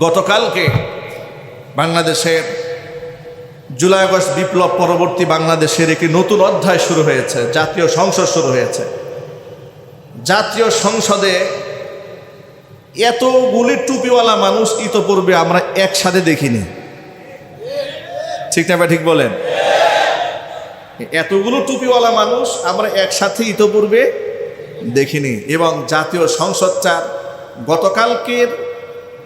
গতকালকে বাংলাদেশের July August বিপ্লব পরবর্তী বাংলাদেশের একটি নতুন অধ্যায় শুরু হয়েছে, জাতীয় সংসদ শুরু হয়েছে। জাতীয় সংসদে এতগুলি টুপিওয়ালা মানুষ ইতোপূর্বে আমরা একসাথে দেখিনি, ঠিক না ভাই? ঠিক বলেন। এতগুলো টুপিওয়ালা মানুষ আমরা একসাথে ইতোপূর্বে দেখিনি। এবং জাতীয় সংসদটা গতকালকের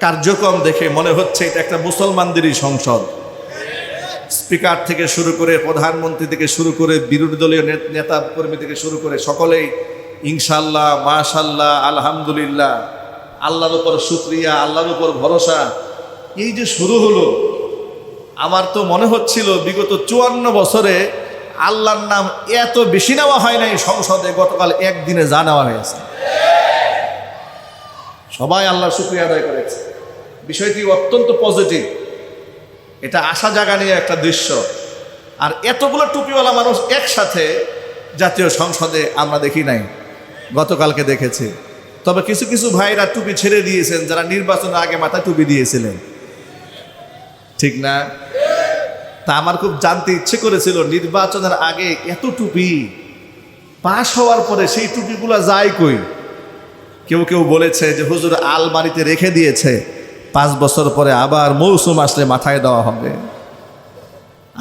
কার্যক্রম দেখে মনে হচ্ছে এটা একটা মুসলমানদেরই সংসদ। স্পিকার থেকে শুরু করে, প্রধানমন্ত্রী থেকে শুরু করে, বিরোধী দলীয় নেতা কর্মী থেকে শুরু করে সকলেই ইনশাল্লাহ, মাশাল্লাহ, আলহামদুলিল্লাহ, আল্লাহর উপর শুকরিয়া, আল্লাহর উপর ভরসা, এই যে শুরু হলো, আমার তো মনে হচ্ছিল বিগত 54 বছরে আল্লাহর নাম এত বেশি নেওয়া হয় নাই সংসদে, গতকাল একদিনে যা নেওয়া হয়েছে। সবাই আল্লাহর শুকরিয়া আদায় করেছে। বিষয়টি অত্যন্ত পজিটিভ, এটা আশা জাগানিয়া একটা দৃশ্য। আর এতগুলো টুপিওয়ালা মানুষ একসাথে জাতীয় সংসদে আমরা দেখি নাই, গতকালকে দেখেছি। তবে কিছু কিছু ভাইরা টুপি ছেড়ে দিয়েছেন, যারা নির্বাচনের আগে মাথায় টুপি দিয়েছিলেন, ঠিক না? তা আমার খুব জানতে ইচ্ছে করেছিল, নির্বাচনের আগে এত টুপি পাশ হওয়ার পরে সেই টুপিগুলো যায় কই? কেউ কেউ বলেছে যে হুজুর আলমারিতে রেখে দিয়েছে, 5 বছর পরে আবার মৌসুম আসলে মাথায় দেওয়া হবে।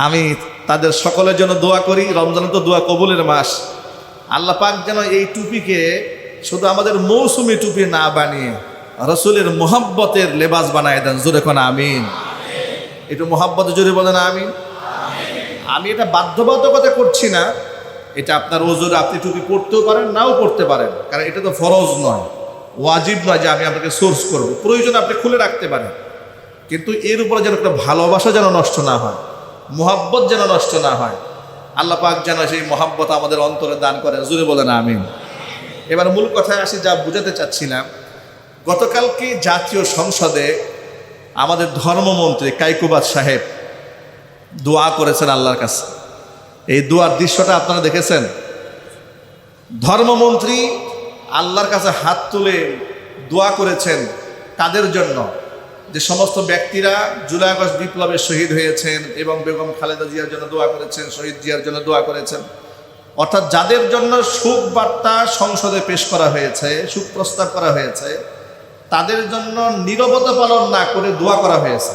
আমি তাদের সকলের জন্য দোয়া করি। রমজান তো দোয়া কবুলের মাস। আল্লাহ পাক যেন এই টুপিকে শুধু আমাদের মৌসুমি টুপি না বানিয়ে রসুলের মোহাব্বতের লেবাস বানায় দেন। জোরে কোন আমিন। একটু মোহাব্বতে জোরে বলেন আমিন। আমি এটা বাধ্যবাধকতা করছি না, এটা আপনার ওজোরে আপনি টুপি পড়তেও পারেন, নাও পড়তে পারেন, কারণ এটা তো ফরজ নয়, ওয়াজিব নয় যে আমি আপনাকে সোর্স করব। প্রয়োজনে আপনি খুলে রাখতে পারেন, কিন্তু এর উপরে যেন একটা ভালোবাসা যেন নষ্ট না হয়, মোহাব্বত যেন নষ্ট না হয়। আল্লাহ পাক যেন সেই মোহাব্বত আমাদের অন্তরে দান করেন। জোরে বলেন আমিন। এবার মূল কথায় আসি, যা বুঝাতে চাচ্ছিলাম। গতকালকে জাতীয় সংসদে আমাদের ধর্মমন্ত্রী কাইকুবাদ সাহেব দোয়া করেছেন আল্লাহর কাছে। এই দোয়ার দৃশ্যটা আপনারা দেখেছেন। ধর্মমন্ত্রী আল্লাহর কাছে হাত তুলে দোয়া করেছেন তাদের জন্য যে সমস্ত ব্যক্তিরা জুলাই আগস্ট বিপ্লবে শহীদ হয়েছেন, এবং বেগম খালেদা জিয়ার জন্য দোয়া করেছেন, শহীদ জিয়ার জন্য দোয়া করেছেন। অর্থাৎ যাদের জন্য সুখ বার্তা সংসদে পেশ করা হয়েছে, সুখ প্রস্তাব করা হয়েছে, তাদের জন্য নীরবতা পালন না করে দোয়া করা হয়েছে।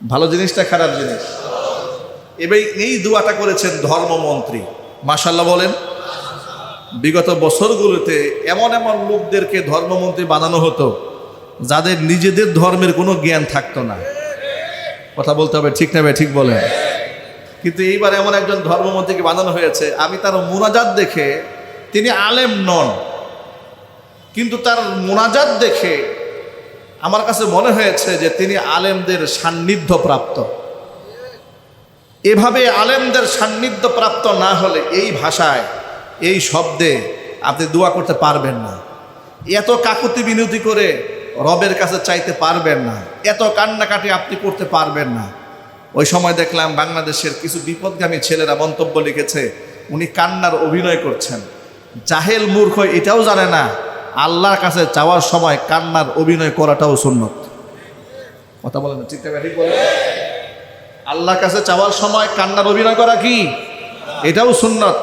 ভালো জিনিসটা খারাপ জিনিস? এবার এই দোয়াটা করেছেন ধর্মমন্ত্রী। মাশাআল্লাহ বলেন। বিগত বছরগুলোতে এমন এমন লোকদেরকে ধর্মমন্ত্রী বানানো হতো যাদের নিজেদের ধর্মের কোনো জ্ঞান থাকতো না। কথা বলতে হবে, ঠিক না ভাই? ঠিক বলেন। কিন্তু এইবার এমন একজন ধর্মমন্ত্রীকে বানানো হয়েছে, আমি তার মুনাজাত দেখে, তিনি আলেম নন, কিন্তু তার মুনাজাত দেখে আমার কাছে মনে হয়েছে যে তিনি আলেমদের সান্নিধ্য প্রাপ্ত। এভাবে আলেমদের সান্নিধ্য প্রাপ্ত না হলে এই ভাষায়, এই শব্দে আপনি দোয়া করতে পারবেন না। এত কাকুতি বিনতি করে রবের কাছে চাইতে পারবেন না, এত কান্নাকাটি আপনি করতে পারবেন না। ওই সময় দেখলাম বাংলাদেশের কিছু বিপদগামী ছেলেরা মন্তব্য লিখেছে, উনি কান্নার অভিনয় করছেন। জাহেল মূর্খ এটাও জানে না আল্লাহর কাছে চাওয়ার সময় কান্নার অভিনয় করাটাও সুন্নত। কথা বলেন, ঠিক না? ঠিক বলেন। আল্লাহর কাছে চাওয়ার সময় কান্নার অভিনয় করা কি? এটাও সুন্নত।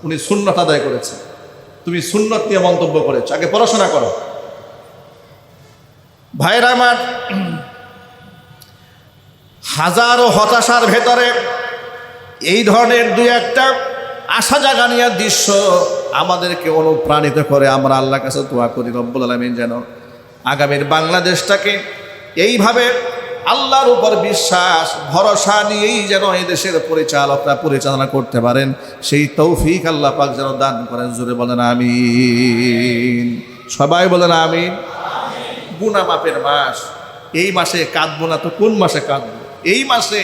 উনি সুন্নত আদায় করেছে, তুমি সুন্নত নিয়ে মন্তব্য করেছ। আগে পড়াশোনা করো। ভাইরা আমার, হাজারো হতাশার ভেতরে এই ধরনের দুই একটা আশা জাগানিয়া দৃশ্য আমাদেরকে অনুপ্রাণিত করে। আমরা আল্লাহর কাছে দোয়া করি রব্বুল আলামিন যেন আগামীর বাংলাদেশটাকে এইভাবে আল্লাহর উপর বিশ্বাস ভরসা নিয়েই যেন এই দেশের পরিচালকরা পরিচালনা করতে পারেন, সেই তৌফিক আল্লাহ পাক যেন দান করেন। জোরে বলেন আমিন। সবাই বলেন আমিন। গুনাহ মাপের মাস, এই মাসে কাঁদবো না তো কোন মাসে কাঁদবো? এই মাসে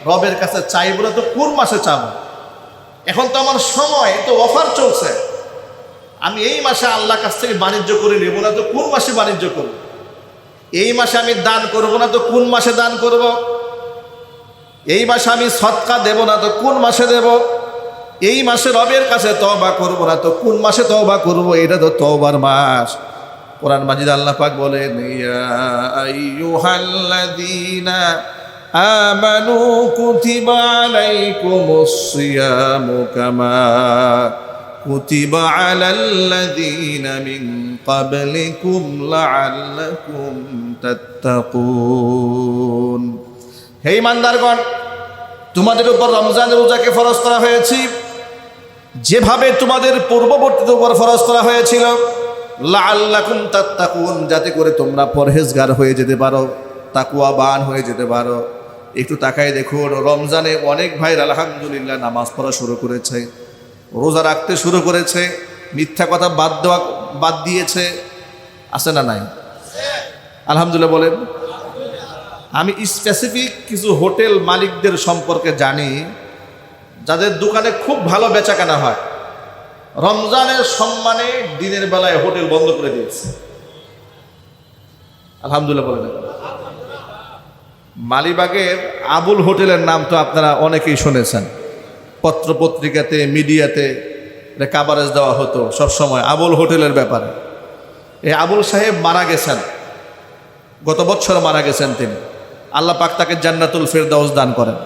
রবের কাছে চাইবো না তো কোন মাসে চাবো? এখন তো আমার সময়, তো অফার চলছে, আমি এই মাসে আল্লাহর কাছ থেকে বাণিজ্য করে নেবো না তো কোন মাসে বাণিজ্য করব? এই মাসে আমি দান করব না তো কোন মাসে দান করব? এই মাসে আমি সদকা দেব না তো কোন মাসে দেব? এই মাসে রবের কাছে তওবা করব না তো কোন মাসে তওবা করব? এটা তো তওবার মাস। কোরআন মাজিদ আল্লাহ পাক বলেন, ইয়া আইয়ুহাল্লাযীনা আমানু কুতিবা আলাইকুমুস সিয়ামু কামা কুতিবা আলাল্লাযীনা মিন ক্বাবলিকুম লাআল্লাকুম তাত্তাকুন। হে ঈমানদারগণ, তোমাদের উপর রমজানের রোজাকে ফরজ করা হয়েছে যেভাবে তোমাদের পূর্ববর্তীদের উপর ফরজ করা হয়েছিল, লাআল্লাকুম তাত্তাকুন, যাতে করে তোমরা পরহেজগার হয়ে যেতে পারো, তাকওয়াবান হয়ে যেতে পারো। একটু তাকায় দেখুন, রমজানে অনেক ভাইরা আলহামদুলিল্লাহ নামাজ পড়া শুরু করেছে, রোজা রাখতে শুরু করেছে, মিথ্যা কথা বাদ দিয়েছে। আছে না নাই? আলহামদুলিল্লাহ বলেন। আমি স্পেসিফিক কিছু হোটেল মালিকদের সম্পর্কে জানি যাদের দোকানে খুব ভালো বেচাকেনা হয়, রমজানের সম্মানে দিনের বেলায় হোটেল বন্ধ করে দিয়েছে। আলহামদুলিল্লাহ বলেন। মালিবাগের আবুল হোটেলের নাম তো আপনারা অনেকেই শুনেছেন, পত্রপত্রিকাতে মিডিয়াতে কাভারেজ দেওয়া হতো সবসময় আবুল হোটেলের ব্যাপারে। এই আবুল সাহেব মারা গেছেন, গত বছর মারা গেছেন তিনি। আল্লাহ পাক তাকে জান্নাতুল ফেরদাউস দান করেন।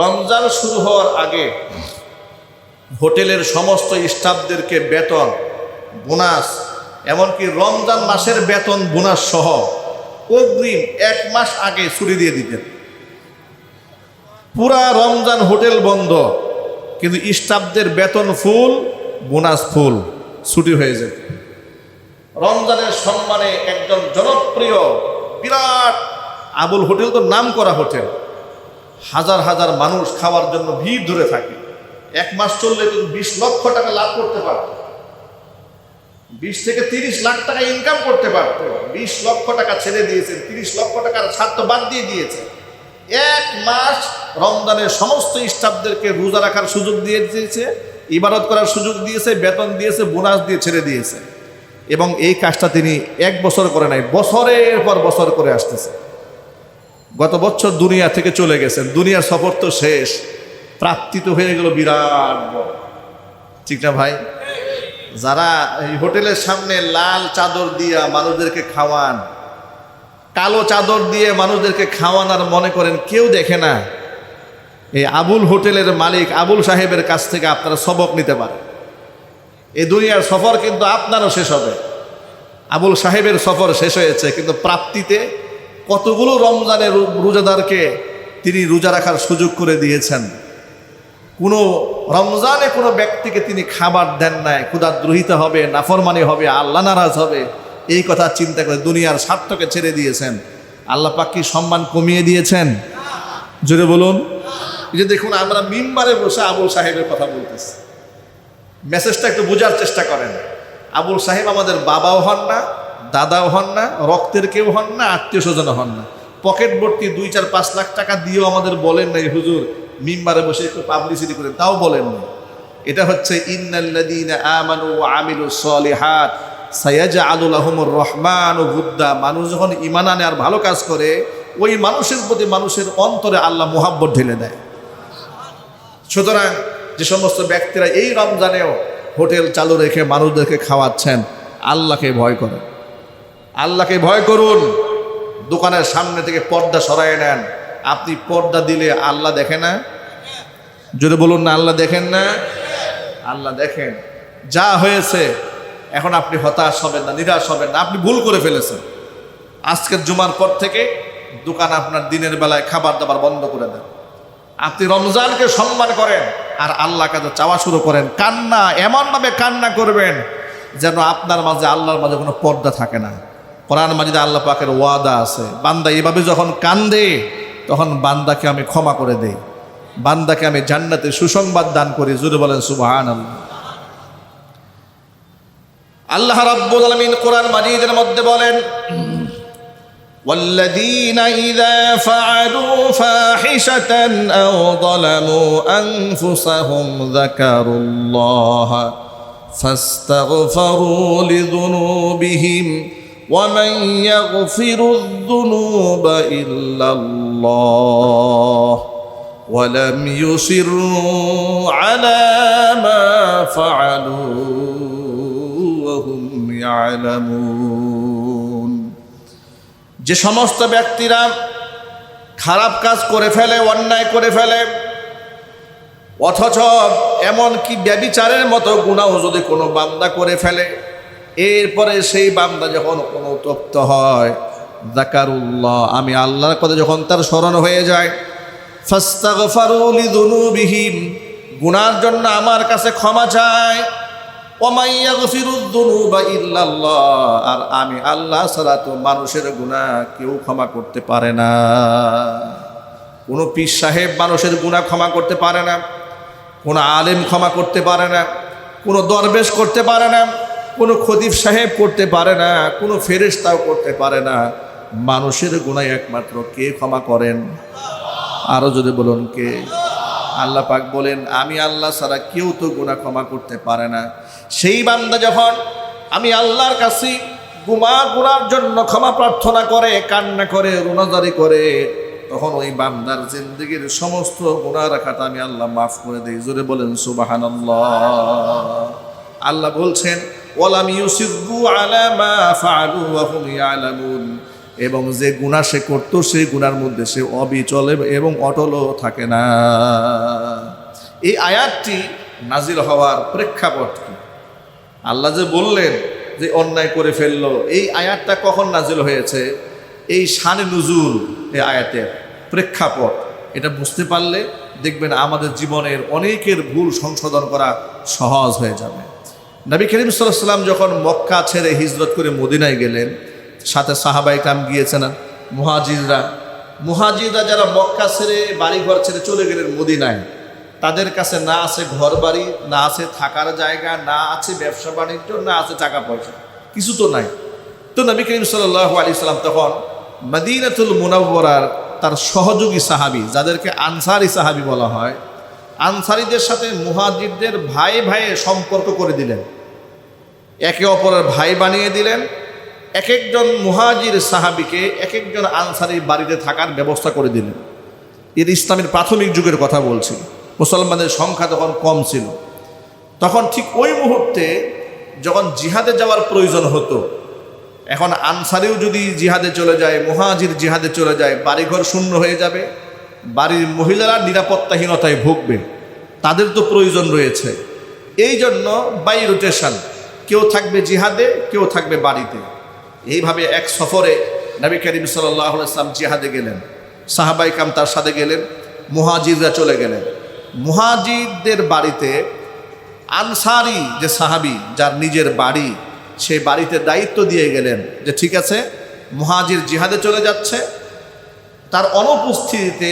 রমজান শুরু হওয়ার আগে হোটেলের সমস্ত স্টাফদেরকে বেতন, বোনাস, এমনকি রমজান মাসের বেতন বোনাস সহ অগ্রিম 1 মাস আগে ছুটি দিয়ে দিতেন। পুরা রমজান হোটেল বন্ধ, কিন্তু স্টাফদের বেতন ফুল, বোনাস ফুল, ছুটি হয়ে যেত। রমজানের সম্মানে একজন জনপ্রিয় বিরাট আবুল হোটেল, তো নাম করা হোটেল, হাজার হাজার মানুষ খাওয়ার জন্য ভিড় ধরে থাকে। 1 মাস চললে কিন্তু 20 লক্ষ টাকা লাভ করতে পারত, 20 থেকে 30 লাখ টাকা ইনকাম করতে পারত। 20 লক্ষ টাকা ছেড়ে দিয়েছেন, 30 লক্ষ টাকার ছাড় তো বাদ দিয়ে দিয়েছে। 1 মাস রমজানের সমস্ত স্টাফদেরকে রোজা রাখার সুযোগ দিয়ে দিয়েছে, ইবাদত করার সুযোগ দিয়েছে, বেতন দিয়েছে, বোনাস দিয়ে ছেড়ে দিয়েছে। এবং এই কাজটা তিনি 1 বছর করে নাই, বছরের পর বছর করে আসতেছে। গত বছর দুনিয়া থেকে চলে গেছেন, দুনিয়ার সফর তো শেষ, প্রাপ্তি তো হয়ে গেল বিরাট বড়, ঠিক না ভাই? যারা এই হোটেলের সামনে লাল চাদর দিয়া মানুষদেরকে খাওয়ান, কালো চাদর দিয়ে মানুষদেরকে খাওয়ান, আর মনে করেন কেউ দেখে না, এই আবুল হোটেলের মালিক আবুল সাহেবের কাছ থেকে আপনারা সবক নিতে পারেন। এই দুনিয়ার সফর কিন্তু আপনারও শেষ হবে। আবুল সাহেবের সফর শেষ হয়েছে, কিন্তু প্রাপ্তিতে কতগুলো রমজানের রোজাদারকে তিনি রোজা রাখার সুযোগ করে দিয়েছেন। কোনো রমজানে কোনো ব্যক্তিকে তিনি খাবার দেন নাই, ক্ষুধাদ্রোহিত হবে, নাফরমানি হবে, আল্লাহ নারাজ হবে, এই কথা চিন্তা করে দুনিয়ার স্বার্থকে ছেড়ে দিয়েছেন। আল্লাহ পাক কি সম্মান কমিয়ে দিয়েছেন? জোরে বলুন। এই যে দেখুন, আমরা মিম্বারে বসে আবুল সাহেবের কথা বলতেছি, মেসেজটা একটু বোঝার চেষ্টা করেন। আবুল সাহেব আমাদের বাবাও হন না, দাদাও হন না, রক্তের কেউ হন না, আত্মীয় স্বজনও হন না। পকেট ভর্তি 2-4-5 লাখ টাকা দিয়েও আমাদের বলেন নাই হুজুর মিম্বারে বসে একটু পাবলিসিটি করেন, তাও বলেন না। এটা হচ্ছে ইন্নাল্লাযীনা আমানু ওয়া আমিলুস সলিহাত সায়াজআলু লাহুমুর রহমানু উদ্দা। মানুষ যখন ঈমান আনে আর ভালো কাজ করে, ওই মানুষের প্রতি মানুষের অন্তরে আল্লাহ মুহাব্বত ঢেলে দেয়। সুতরাং যে সমস্ত ব্যক্তিরা এই রমজানেও হোটেল চালু রেখে মানুষদেরকে খাওয়াচ্ছেন, আল্লাহকে ভয় করেন, আল্লাহকে ভয় করুন। দোকানের সামনে থেকে পর্দা সরায় নেন। আপনি পর্দা দিলে আল্লাহ দেখে না? জোরে বলুন না, আল্লাহ দেখেন না? আল্লাহ দেখেন। যা হয়েছে, এখন আপনি হতাশ হবেন না, নিরাশ হবেন না। আপনি ভুল করে ফেলেছেন। আজকের জুমার পর থেকে দোকান আপনার দিনের বেলায় খাবার দাবার বন্ধ করে দেন। আপনি রমজানকে সম্মান করেন আর আল্লাহ কাছে চাওয়া শুরু করেন। কান্না এমনভাবে কান্না করবেন যেন আপনার মাঝে আল্লাহর মাঝে কোনো পর্দা থাকে না। কোরআন মাজিদে আল্লাহ পাকের ওয়াদা আছে, বান্দা এভাবে যখন কান্দে তখন বান্দাকে আমি ক্ষমা করে দেই, বান্দাকে আমি জান্নাতে সুসংবাদ দান করি। জোরে বলেন সুবহানাল্লাহ। আল্লাহ রাব্বুল আলামিন কোরআন মাজিদের মধ্যে বলেন, والذين إذا فعلوا فاحشة أو ظلموا أنفسهم ذكروا الله فاستغفروا لذنوبهم ومن يغفر الذنوب إلا الله ولم يصروا على ما فعلوا وهم يعلمون যে সমস্ত ব্যক্তিরা খারাপ কাজ করে ফেলে, অন্যায় করে ফেলে, অথচ এমনকি ব্যভিচারের মতো গুনাহ যদি কোনো বান্দা করে ফেলে, এরপরে সেই বান্দা যখন অনুতপ্ত হয়, যাকারুল্লাহ, আমি আল্লাহর কথা যখন তার স্মরণ হয়ে যায়, ফাস্তাগফারু লিযুনুবিহিম, গুনার জন্য আমার কাছে ক্ষমা চায়, ওয়া মান ইয়াগফিরুদ যুনুবা ইল্লাল্লাহ, আর আমি আল্লাহ ছাড়া তো মানুষের গুনাহ কেউ ক্ষমা করতে পারে না। কোনো পীর সাহেব মানুষের গুনাহ ক্ষমা করতে পারে না, কোনো আলেম ক্ষমা করতে পারে না, কোনো দরবেশ করতে পারে না, কোনো খতিব সাহেব করতে পারে না, কোনো ফেরেশতাও করতে পারে না। মানুষের গুনাহ একমাত্র কে ক্ষমা করেন? আরো যদি বলুন কে? আল্লাহ পাক বলেন, আমি আল্লাহ ছাড়া কেউ তো গুনাহ ক্ষমা করতে পারে না। সেই বান্দা যখন আমি আল্লাহর কাছে গুনার জন্য ক্ষমা প্রার্থনা করে, কান্না করে, রোনাজারি করে, তখন ওই বান্দার জিন্দেগির সমস্ত গুনাহ রাখাটা আমি আল্লাহ মাফ করে দেই। জোরে বলেন সুবহানাল্লাহ। আল্লাহ বলছেন, ওয়ালাম ইউসিররু আলা মা ফাআলু ওয়া হুম ইয়ালামুন, এবং যে গুনাহ সে করতো সেই গুনার মধ্যে সে অবিচল এবং অটলও থাকে না। এই আয়াতটি নাজিল হওয়ার প্রেক্ষাপট কি? আল্লাহ যে বললেন যে অন্যায় করে ফেললো, এই আয়াতটা কখন নাজিল হয়েছে? এই শানে নুজুল, এই আয়াতের প্রেক্ষাপট এটা বুঝতে পারলে দেখবেন আমাদের জীবনের অনেকের ভুল সংশোধন করা সহজ হয়ে যাবে। নবী করিম সাল্লাল্লাহু আলাইহি ওয়াসাল্লাম যখন মক্কা ছেড়ে হিজরত করে মদিনায় গেলেন, সাথে সাহাবায়ে কেরাম গিয়েছেন, মুহাজিররা যারা মক্কা ছেড়ে বাড়িঘর ছেড়ে চলে গেলেন মদিনায়, তাদের কাছে না আছে ঘর বাড়ি, না আছে থাকার জায়গা, না আছে ব্যবসা বাণিজ্য, না আছে টাকা পয়সা, কিছু তো নাই। তো নবী করিম সাল্লাল্লাহু আলাইহি ওয়াসাল্লাম তখন মদিনাতুল মুনাওয়ারার তার সহযোগী সাহাবী, যাদেরকে আনসারি সাহাবী বলা হয়, আনসারীদের সাথে মুহাজিরদের ভাই ভাইয়ে সম্পর্ক করে দিলেন, একে অপরের ভাই বানিয়ে দিলেন। এক একজন মুহাজির সাহাবীকে এক একজন আনসারীর বাড়িতে থাকার ব্যবস্থা করে দিলেন। এর ইসলামের প্রাথমিক যুগের কথা বলছি, মুসলমানদের সংখ্যা তখন কম ছিল। তখন ঠিক ওই মুহূর্তে যখন জিহাদে যাওয়ার প্রয়োজন হতো, এখন আনসারিও যদি জিহাদে চলে যায়, মুহাজির জিহাদে চলে যায়, বাড়িঘর শূন্য হয়ে যাবে, বাড়ির মহিলারা নিরাপত্তাহীনতায় ভুগবে, তাদের তো প্রয়োজন রয়েছে। এই জন্য বাই রোটেশন, কেউ থাকবে জিহাদে, কেউ থাকবে বাড়িতে। এইভাবে এক সফরে নবী করিম সাল্লাল্লাহু আলাইহি ওয়াসাল্লাম জিহাদে গেলেন, সাহাবায়ে কেরাম তার সাথে গেলেন, মুহাজিররা চলে গেলেন। মুহাজিরদের বাড়িতে আনসারি যে সাহাবী, যার নিজের বাড়ি, সেই বাড়িতে দায়িত্ব দিয়ে গেলেন যে ঠিক আছে, মুহাজির জিহাদে চলে যাচ্ছে, তার অনুপস্থিতিতে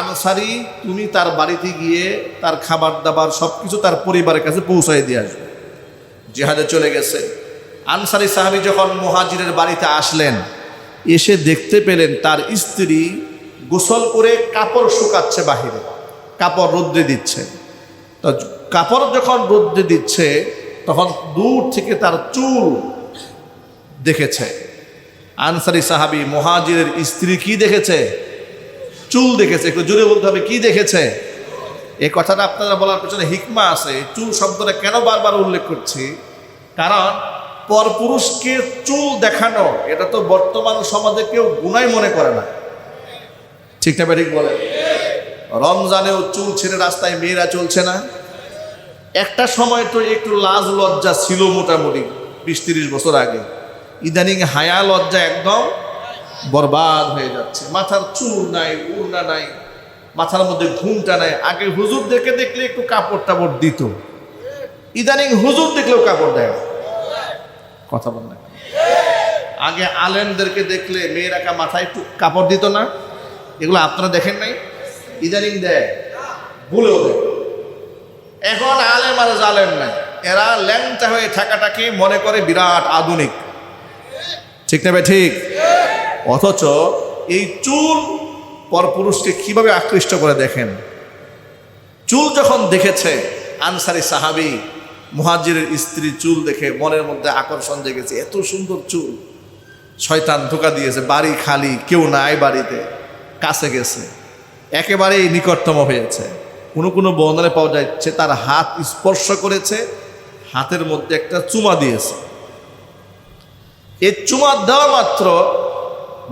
আনসারি তুমি তার বাড়িতে গিয়ে তার খাবার দাবার সব কিছু তার পরিবারের কাছে পৌঁছায় দিয়ে আসবে। জিহাদে চলে গেছে। আনসারি সাহাবী যখন মুহাজিরের বাড়িতে আসলেন, এসে দেখতে পেলেন তার স্ত্রী গোসল করে কাপড় শুকাচ্ছে বাহিরে, কাপড় রোদ্রে দিচ্ছে। তো কাপড় যখন রোদ্রে দিচ্ছে, তখন দূর থেকে তার চুল দেখেছে। আনসারি সাহাবী মুহাজিরের স্ত্রী কি দেখেছে? চুল দেখেছে। একটু জোরে বলতে হবে, কি দেখেছে? এই কথাটা আপনারা বলার পেছনে হিকমা আছে। চুল শব্দটা কেন বারবার উল্লেখ করছি? কারণ পরপুরুষকে চুল দেখানো, এটা তো বর্তমান সমাজে কেউ গুনাহ মনে করে না, ঠিক না? ঠিক বলে। রমজানেও চুল ছেড়ে রাস্তায় মেয়েরা চলছে না। একটা সময় তো একটু লাজ লজ্জা ছিল মোটামুটি 20-30 বছর আগে। ইদানিং হায়া লজ্জা একদম বরবাদ হয়ে যাচ্ছে। মাথার চুল নাই, উড়না নাই, মাথার মধ্যে ঘুমটা নাই। আগে হুজুরদেরকে দেখলে একটু কাপড় টাপড় দিত, ইদানিং হুজুর দেখলেও কাপড় দেয়। কথা বল না। আগে আলেমদেরকে দেখলে মেয়েরা মাথায় একটু কাপড় দিত না? এগুলো আপনারা দেখেন নাই? ইদানিং দেয়, ভুলেও দেয়। এখন আলেম আর জালেম নাই, এরা ল্যাংটা হয়ে থাকাটাকে মনে করে বিরাট আধুনিক, ঠিক না ভাই? ঠিক। অথচ এই চুল পরপুরুষকে কিভাবে আকৃষ্ট করে দেখেন। চুল যখন দেখেছে আনসারি সাহাবী, মুহাজিরের স্ত্রী চুল দেখে মনের মধ্যে আকর্ষণ জেগেছে, এত সুন্দর চুল। শয়তান ধোঁকা দিয়েছে, বাড়ি খালি, কেউ নাই বাড়িতে, কাছে গেছে, একেবারেই নিকটতম হয়েছে। কোনো কোনো বর্ণনায় পাওয়া যাচ্ছে তার হাত স্পর্শ করেছে, হাতের মধ্যে একটা চুমা দিয়েছে। এই চুমা দেওয়া মাত্র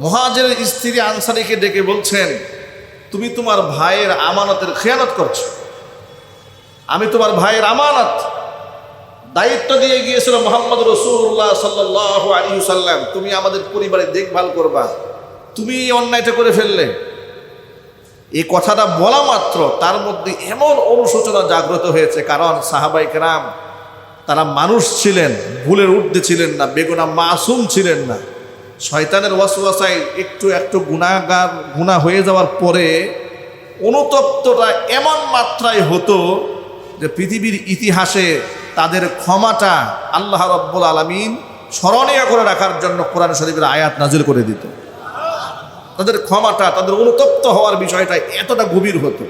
মুহাজিরের স্ত্রী আনসারীকে ডেকে বলছেন, তুমি তোমার ভাইয়ের আমানতের খেয়ানত করছো। আমি তোমার ভাইয়ের আমানত দায়িত্ব দিয়ে গিয়েছিল মুহাম্মদ রাসূলুল্লাহ সাল্লাল্লাহু আলাইহি ওয়াসাল্লাম, তুমি আমাদের পরিবারের দেখভাল করবা, তুমি এই অন্যায়টা করে ফেললে। এই কথাটা বলা মাত্র তার মধ্যে এমন অনুশোচনা জাগ্রত হয়েছে, কারণ সাহাবায়ে কেরাম তারা মানুষ ছিলেন, ভুলের ঊর্ধ্বে ছিলেন না, বেগুনাহ মাসুম ছিলেন না। শয়তানের ওয়াসওয়াসায় একটু একটু গুনাহ হয়ে যাওয়ার পরে অনুতপ্তটা এমন মাত্রায় হতো যে পৃথিবীর ইতিহাসে তাদের ক্ষমাটা আল্লাহ রাব্বুল আলামিন স্মরণীয় করে রাখার জন্য কোরআন শরীফের আয়াত নাজিল করে দিত। তাদের ক্ষমাটা, তাদের অনুতপ্ত হওয়ার বিষয়টা এতটা গভীর হতো।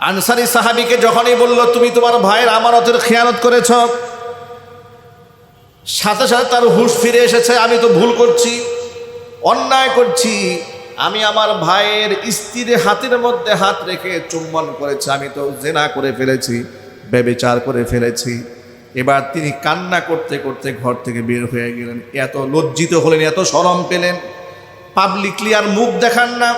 আনসারী সাহাবীকে যখনই বলল, তুমি তোমার ভাইয়ের আমানতের খেয়ানত করেছ, সাথে সাথে তার হুঁশ ফিরে এসেছে, আমি তো ভুল করছি, অন্যায় করছি, আমি আমার ভাইয়ের স্ত্রীর হাতের মধ্যে হাত রেখে চুম্বন করেছি, আমি তো জিনা করে ফেলেছি, ব্যভিচার করে ফেলেছি। এবার তিনি কান্না করতে করতে ঘর থেকে বের হয়ে গেলেন। এত লজ্জিত হলেন, এত শরম পেলেন, পাবলিকলি আর মুখ দেখান না,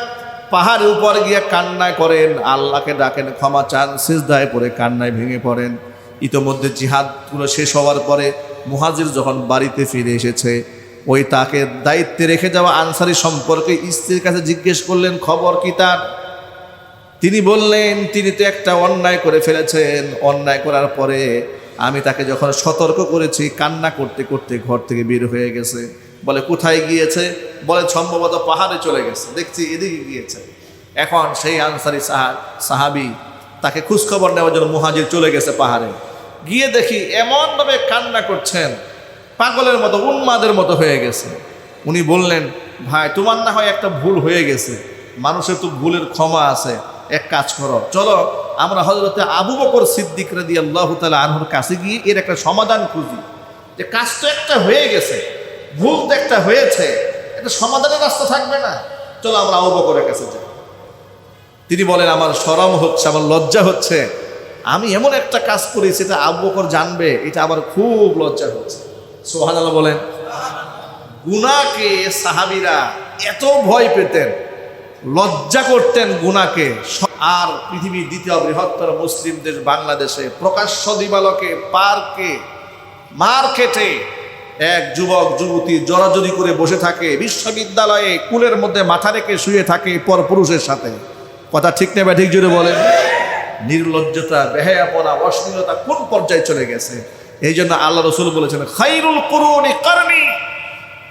পাহাড়ের উপর গিয়ে কান্নায় করেন, আল্লাহকে ডাকেন, ক্ষমা চান, সিজদায় পড়ে কান্নায় ভেঙে পড়েন। ইতোমধ্যে জিহাদগুলো শেষ হওয়ার পরে মুহাজির যখন বাড়িতে ফিরে এসেছে, ওই তাকে দায়িত্বে রেখে যাওয়া আনসারী সম্পর্কে স্ত্রীর কাছে জিজ্ঞেস করলেন, খবর কি তার? তিনি বললেন, তিনি তো একটা অন্যায় করে ফেলেছেন, অন্যায় করার পরে আমি তাকে যখন সতর্ক করেছি, কান্না করতে করতে ঘর থেকে বের হয়ে গেছে। বলে কোথায় গিয়েছে? বলে সম্ভবত পাহাড়ে চলে গেছে, দেখছি এদিকে গিয়েছে। এখন সেই আনসারী সাহাবী তাকে খোঁজখবর নেওয়ার জন্য মুহাজির চলে গেছে পাহাড়ে। গিয়ে দেখি এমনভাবে কান্না করছেন, পাগলের মতো, উন্মাদের মতো হয়ে গেছে। উনি বললেন, ভাই তোমার না হয় একটা ভুল হয়ে গেছে, মানুষের তো ভুলের ক্ষমা আছে, এক কাজ করো, চলো আমরা হযরতে আবু বকর সিদ্দিক রাদিয়াল্লাহু তাআলা আনহুর কাছে গিয়ে এর একটা সমাধান খুঁজি, যে কাজ তো একটা হয়ে গেছে, ভুল তো একটা হয়েছে, একটা সমাধানের রাস্তা থাকবে না, চলো আমরা আবু বকরের কাছে যাই। তিনি বলেন, আমার শরম হচ্ছে, আমার লজ্জা হচ্ছে, আমি এমন একটা কাজ করেছি এটা আবু বকর জানবে, এটা আমার খুব লজ্জা হচ্ছে। সুবহানাল্লাহ বলেন। গুনাহকে সাহাবীরা এত ভয় পেতেন, লজ্জা করতেন গুনাহকে। আর পৃথিবীর দ্বিতীয় বৃহত্তর মুসলিম দেশ বাংলাদেশে প্রকাশ্য দিবালোকে, পার্কে, মার্কেটে এক যুবক যুবতী জড়াজড়ি করে বসে থাকে, বিশ্ববিদ্যালয়ে কুলের মধ্যে মাথা রেখে শুয়ে থাকে পর পুরুষের সাথে। কথা ঠিক নেবে ঠিক জুড়ে বলেন। নির্লজ্জতা, বেহায়াপনা, অশ্লীলতা কোন পর্যায়ে চলে গেছে। এই জন্য আল্লাহ রাসূল বলেছেন, খায়রুল কুরুনি কারনি,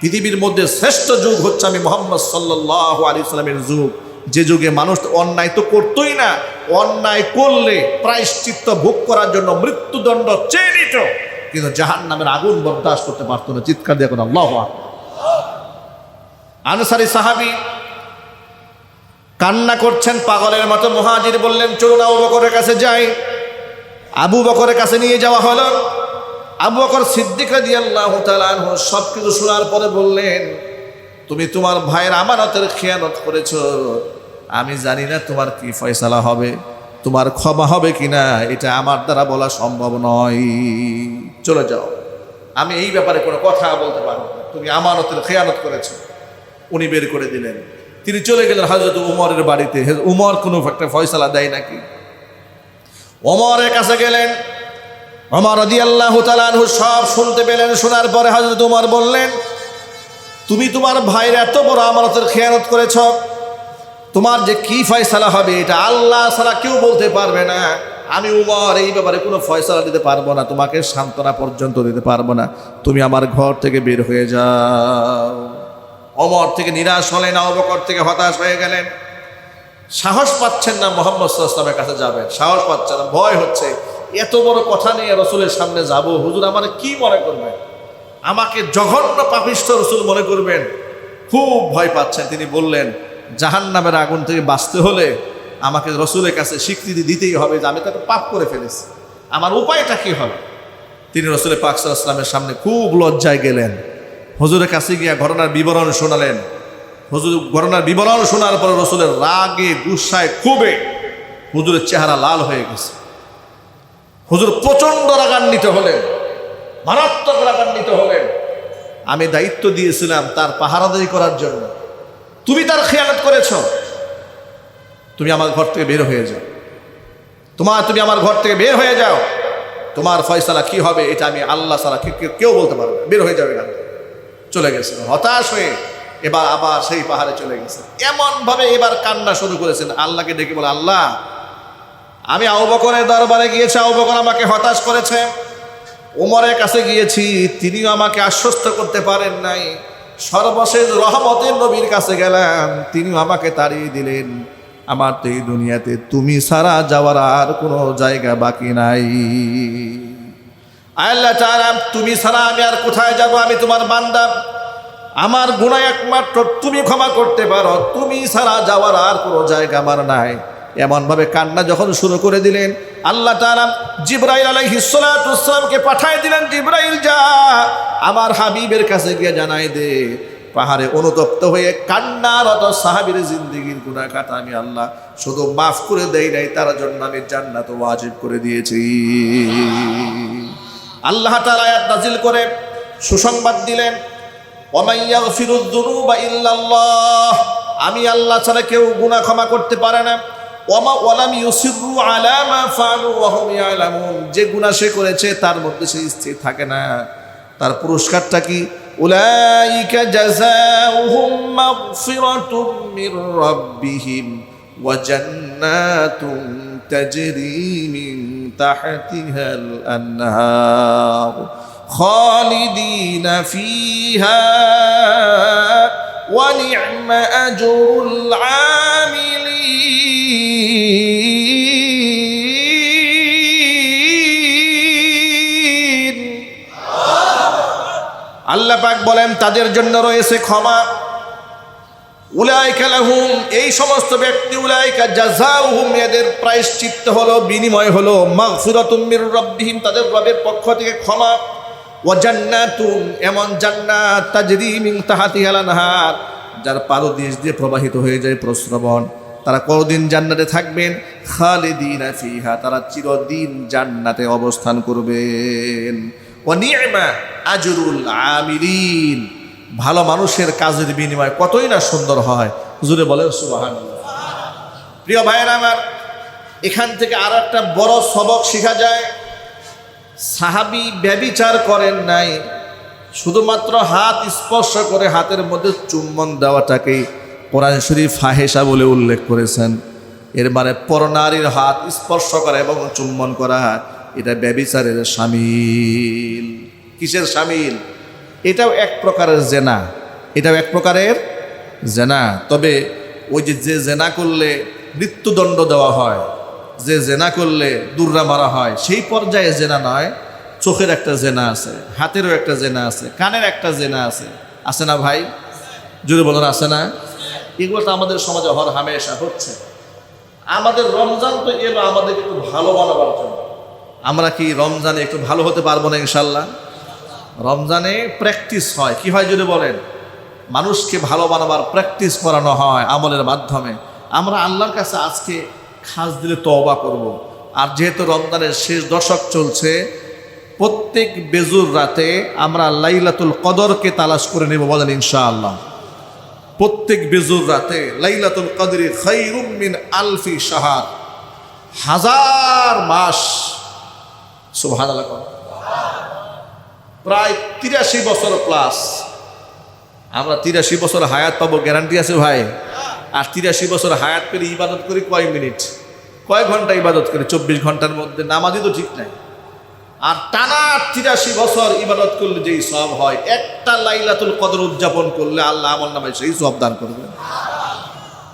পৃথিবীর মধ্যে শ্রেষ্ঠ যুগ হচ্ছে আমি মুহাম্মদ সাল্লাল্লাহু আলাইহি সাল্লামের যুগ, যে যুগে মানুষ অন্যায় তো করতোই না, অন্যায় করলে প্রায়শ্চিত্ত ভোগ করার জন্য মৃত্যুদণ্ড চেয়ে নিত, কিন্তু জাহান্নামের আগুন বরদাস্ত করতে পারতো না। চিৎকার দিয়ে কোন আল্লাহু আকবার। আনসারী সাহাবী কান্না করছেন পাগলের মতো। মুহাজির বললেন, চলুন আবু বকরের কাছে যাই। আবু বকরের কাছে নিয়ে যাওয়া হলো। আবু বকর সিদ্দিক রাদিয়াল্লাহু তাআলা আনহু সবকিছু শোনার পরে বললেন, তুমি তোমার ভাইয়ের আমানতের খেয়ানত করেছো, আমি জানি না তোমার কি ফয়সালা হবে, তোমার ক্ষমা হবে কিনা, এটা আমার দ্বারা বলা সম্ভব নয়, চলে যাও, আমি এই ব্যাপারে কোনো কথা বলতে পারবো না, তুমি আমানতের খেয়ানত করেছো। উনি বের করে দিলেন। তিনি চলে গেলেন হযরত উমরের বাড়িতে। উমর কোনো একটা ফয়সালা দেয় নাকি? ওমরের কাছে গেলেন। ওমর রাদিয়াল্লাহু তাআলা আনহু সব শুনতে পেলেন। শোনার পরে হযরত উমর বললেন, তুমি তোমার ভাইয়ের এত বড় আমানতের খেয়ানত করেছ, তোমার যে কি ফয়সালা হবে এটা আল্লাহ ছাড়া কেউ বলতে পারবে না। আমি উমর এই ব্যাপারে কোনো ফয়সালা দিতে পারবো না, তোমাকে সান্ত্বনা পর্যন্ত দিতে পারবো না, তুমি আমার ঘর থেকে বের হয়ে যাও। ওমর থেকে নিরাশ হলেন, আবু বকর থেকে হতাশ হয়ে গেলেন। সাহস পাচ্ছেন না মুহাম্মদ সাল্লাল্লাহু আলাইহি ওয়াসাল্লামের কাছে যাবেন, সাহস পাচ্ছেন না, ভয় হচ্ছে, এত বড় কথা নিয়ে রসুলের সামনে যাব, হুজুর আমার কি মনে করবেন, আমাকে জঘন্য পাপিষ্ঠ রসুল মনে করবেন, খুব ভয় পাচ্ছেন। তিনি বললেন, জাহান্নামের আগুন থেকে বাঁচতে হলে আমাকে রসুলের কাছে স্বীকৃতি দিতেই হবে যে আমি তো একটা পাপ করে ফেলেছি, আমার উপায়টা কি হবে। তিনি রসুলের পাক সাল্লাল্লাহু আলাইহি ওয়াসাল্লামের সামনে খুব লজ্জায় গেলেন। হুজুরের কাছে গিয়ে ঘটনার বিবরণ শোনালেন। হুজুর ঘটনার বিবরণ শোনার পরে রসুলের রাগে, গুসায়, ক্ষোভে হুজুরের চেহারা লাল হয়ে গেছে। হুজুর প্রচন্ড রাগান্বিত হলেন, মারাত্মক রাগান্বিত হলেন। আমি দায়িত্ব দিয়েছিলাম তার পাহারাদারি করার জন্য, তুমি তার খেয়ানত করেছ, তুমি আমার ঘর থেকে বের হয়ে যাও, তুমি আমার ঘর থেকে বের হয়ে যাও, তোমার ফয়সালা কি হবে এটা আমি আল্লাহ ছাড়া কেউ বলতে পারবে না, বের হয়ে যাবে না। চলে গেছে হতাশ হয়ে, এবার আবার সেই পাহাড়ে চলে গেছে। এমন ভাবে এবার কান্না শুরু করেছেন, আল্লাহকে ডেকে বলে, আল্লাহ আমি আবু বকরের দরবারে গিয়েছি, আবু বকর আমাকে হতাশ করেছে, ওমরের কাছে গিয়েছি, তিনিও আমাকে আশ্বস্ত করতে পারেন নাই, সর্বশেষ রহমতের নবীর কাছে গেলাম, তিনিও আমাকে তাড়িয়ে দিলেন। আমার তো এই দুনিয়াতে তুমি ছাড়া যাওয়ার আর কোনো জায়গা বাকি নাই। আল্লাহ তাআলা, তুমি ছাড়া আমি আর কোথায় যাব? আমি তোমার বান্দা, আমার গুনাহ একমাত্র তুমি ক্ষমা করতে পারো, তুমি ছাড়া যাওয়ার আর কোনো জায়গা আমার নাই। এমনভাবে কান্না যখন শুরু করে দিলেন, আল্লাহ তাআলা জিবরাইল আলাইহিস সালাতু ওয়াস সালামকে পাঠিয়ে দিলেন, জিবরাইল যা আমার হাবিবের কাছে গিয়ে জানাই দে, পাহাড়ে অনুতপ্ত হয়ে কান্নারত সাহাবীর জিন্দেগীর গুনাহ কাটা আমি আল্লাহ শুধু মাফ করে দেই নাই, তার জন্য আমি জান্নাত ওয়াজিব করে দিয়েছি। আল্লাহ তাআলা আয়াত নাযিল করে সুসংবাদ দিলেন, ওয়া ইয়াগফিরুয যুনুবা ইল্লাল্লাহ, আমি আল্লাহ ছাড়া কেউ গুনাহ ক্ষমা করতে পারে না। ওয়া লাম ইউসিররু আলা মা ফাআলু ওয়া হুম ইয়ালামুন, যে গুনাহ সে করেছে তার মধ্যে সে স্থির থাকে না, তার পুরস্কারটা কি? উলাইকা জাযাউহুম মাগফিরাতুম মির রাব্বিহিম ওয়া জান্নাতুন তাজরি মিন তাহতিহাল আনহার খালিদিনা ফিহা ওয়া নি'মা আজরুল আমিলিন। আল্লাহ পাক বলেন তাদের জন্য রয়েছে ক্ষমা। উলাইকা লাহুম, এই সমস্ত ব্যক্তি, উলাইকা জাযাউহুম, এদের প্রায়শ্চিত্ত হলো, বিনিময় হলো মাগফিরাতুম মির রাব্বিহিম, তাদের রবের পক্ষ থেকে ক্ষমা। ওয়া জান্নাতুন, এমন জান্নাত, তাজরি মিন তাহতিহাল আনহার, যার পাদদেশ দিয়ে প্রবাহিত হয়ে যায় প্রস্রবণ, তারা কতদিন জান্নাতে থাকবেন? খালিদিনা ফিহা, তারা চিরদিন জান্নাতে অবস্থান করবেন। ওয়া নি'মা আজরুল আমিলিন, ভালো মানুষের কাজের বিনিময় কতই না সুন্দর হয়। হুজুরে বলেন সুবহানাল্লাহ। প্রিয় ভাইয়েরা আমার, এখান থেকে আর একটা বড় সবক শেখা যায়। সাহাবী ব্যভিচার করেন নাই, শুধুমাত্র হাত স্পর্শ করে হাতের মধ্যে চুম্বন দেওয়াটাকেই কোরআন শরীফ ফাহেসা বলে উল্লেখ করেছেন। এর মানে পরনারীর হাত স্পর্শ করা এবং চুম্বন করা, এটা ব্যভিচারের শামিল। কিসের শামিল? এটাও এক প্রকারের জেনা, এটাও এক প্রকারের জেনা। তবে ওই যে জেনা করলে মৃত্যুদণ্ড দেওয়া হয়, যে জেনা করলে দুর্রা মারা হয়, সেই পর্যায়ে জেনা নয়। চোখের একটা জেনা আছে, হাতেরও একটা জেনা আছে, কানের একটা জেনা আছে, আছে না ভাই? জোরে বলুন, আছে না? এগুলো তো আমাদের সমাজে হর হামেশা হচ্ছে। আমাদের রমজান তো এলো আমাদের একটু ভালো বানাবার জন্য। আমরা কি রমজানে একটু ভালো হতে পারবো না ইনশাল্লাহ? রমজানে প্র্যাকটিস হয়, কি হয় যদি বলেন? মানুষকে ভালো বানাবার প্র্যাকটিস করানো হয় আমলের মাধ্যমে। আমরা আল্লাহর কাছে আজকে খাস দিলে তওবা করব। আর যেহেতু রমজানের শেষ দশক চলছে, প্রত্যেক বেজুর রাতে আমরা লাইলাতুল কদরকে তালাশ করে নেব, বলেন ইনশাআল্লাহ। প্রত্যেক বেজুর রাতে লাইলাতুল কদরি খায়রুম মিন আলফি শাহর, হাজার মাস। সুবহানাল্লাহ। প্রায় 83 বছর প্লাস আমরা 83 বছর হায়াত পাবো, গ্যারান্টি আছে ভাই? আর 83 বছর হায়াত পেলে ইবাদত করি কয় মিনিট, কয় ঘন্টা ইবাদত করি? 24 ঘন্টার মধ্যে নামাজই তো ঠিক নাই। আর টানা 83 বছর ইবাদত করলে যেই সওয়াব হয়, একটা লাইলাতুল কদর উদযাপন করলে আল্লাহ আমল নামায় সেই সওয়াব দান করবে।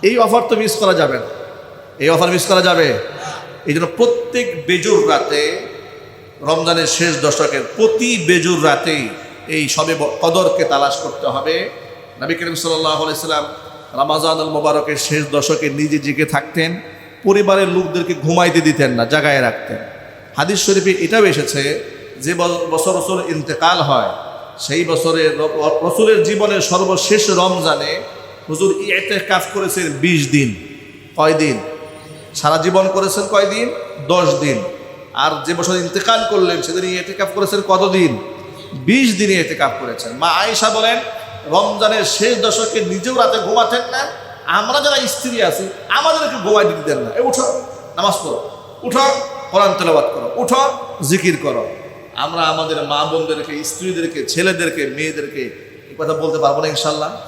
এই অফার তো মিস করা যাবে না, এই অফার মিস করা যাবে। এই জন্য প্রত্যেক বেজুর রাতে, রমজানের শেষ দশকের প্রতি বেজুর রাতেই এই সবে কদরকে তালাশ করতে হবে। নবী করিম সাল্লাল্লাহু আলাইহি সাল্লাম রমজানুল মুবারকের শেষ দশকে নিজে জেগে থাকতেন, পরিবারের লোকদেরকে ঘুমাইতে দিতেন না, জাগায় রাখতেন। হাদিস শরীফে এটাও এসেছে যে বছর রাসূল ইন্তেকাল হয়, সেই বছরে রাসূলের জীবনের সর্বশেষ রমজানে হুজুর ইতিকাফ করেছেন 20 দিন। কয় দিন? সারা জীবন করেছেন কয় দিন? 10 দিন। আর যে বছর ইন্তেকাল করলেন সেদিন ইতিকাফ করেছেন কতদিন? 20 দিনে ইতিকাফ করেছেন। মা আয়েশা বলেন রমজানের শেষ দশকে নিজেও রাতে ঘুমাতেন না, আমরা যারা স্ত্রী আছি আমাদেরকে ঘুমাই দিতে দেন না। উঠো নামাজ পড়ো, উঠো কোরআন তেলাওয়াত করো, উঠো জিকির করো। আমরা আমাদের মা বোনদেরকে, স্ত্রীদেরকে, ছেলেদেরকে, মেয়েদেরকে এই কথা বলতে পারবো না ইনশাল্লাহ?